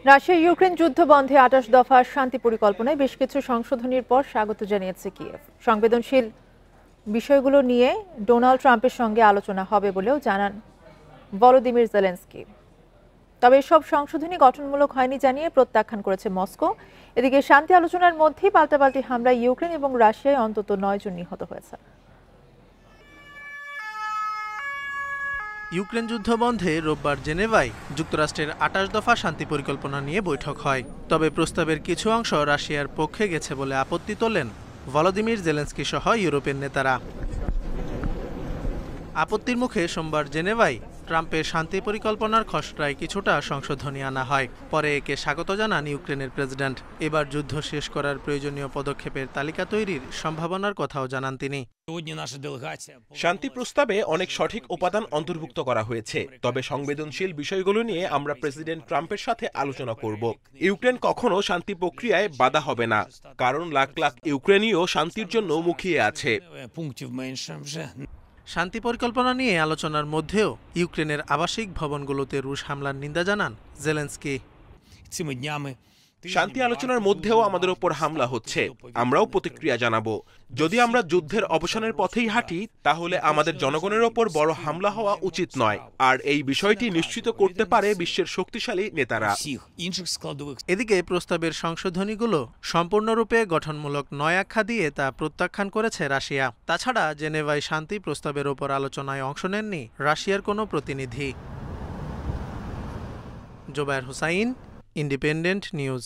Russia Ukraine যুদ্ধ বন্ধে ২৮ দফা শান্তি পরিকল্পনায় বেশ কিছু সংশোধনীর পর স্বাগত জানিয়েছে কিয়েভ। সংবেদনশীল বিষয়গুলো নিয়ে ডোনাল্ড ট্রাম্পের সঙ্গে আলোচনা হবে বলেও জানান ভলোদিমির জেলেনস্কি। তবে এসব সংশোধনী গঠনমূলক হয়নি জানিয়ে প্রত্যাখ্যান করেছে মস্কো। এদিকে শান্তি আলোচনার মধ্যেই পাল্টাপাল্টি হামলায় ইউক্রেন এবং রাশিয়ায় অন্তত ৯ জন নিহত হয়েছে। ইউক্রেন যুদ্ধ বন্ধে রোববার জেনেভায় যুক্তরাষ্ট্রের ২৮ দফা শান্তি পরিকল্পনা নিয়ে বৈঠক হয়। তবে প্রস্তাবের কিছু অংশ রাশিয়ার পক্ষে গেছে বলে আপত্তি তোলেন ভলোদিমির জেলেনস্কি সহ ইউরোপের নেতারা। আপত্তির মুখে সোমবার জেনেভায় ট্রাম্পের শান্তি পরিকল্পনার খসড়ায় কিছুটা সংশোধনী আনা হয়। পরে একে স্বাগত জানান ইউক্রেনের প্রেসিডেন্ট। এবার যুদ্ধ শেষ করার প্রয়োজনীয় পদক্ষেপের তালিকা তৈরির সম্ভাবনার কথাও জানান তিনি। শান্তি প্রস্তাবে অনেক সঠিক উপাদান অন্তর্ভুক্ত করা হয়েছে, তবে সংবেদনশীল বিষয়গুলো নিয়ে আমরা প্রেসিডেন্ট ট্রাম্পের সাথে আলোচনা করব। ইউক্রেন কখনো শান্তি প্রক্রিয়ায় বাধা হবে না, কারণ লাখ লাখ ইউক্রেনীয় শান্তির জন্য মুখিয়ে আছে। শান্তি পরিকল্পনা নিয়ে আলোচনার মধ্যেও ইউক্রেনের আবাসিক ভবনগুলোতে রুশ হামলার নিন্দা জানান জেলেনস্কি। শান্তি আলোচনার মধ্যেও আমাদের ওপর হামলা হচ্ছে, আমরাও প্রতিক্রিয়া জানাবো। যদি আমরা যুদ্ধের অবসানের পথেই হাঁটি, তাহলে আমাদের জনগণের ওপর বড় হামলা হওয়া উচিত নয়, আর এই বিষয়টি নিশ্চিত করতে পারে বিশ্বের শক্তিশালী নেতারা। এদিকে প্রস্তাবের সংশোধনীগুলো সম্পূর্ণরূপে গঠনমূলক নয় আখ্যা দিয়ে তা প্রত্যাখ্যান করেছে রাশিয়া। তাছাড়া জেনেভায় শান্তি প্রস্তাবের ওপর আলোচনায় অংশ নেননি রাশিয়ার কোনো প্রতিনিধি। Zobayer Hossain, Independent news.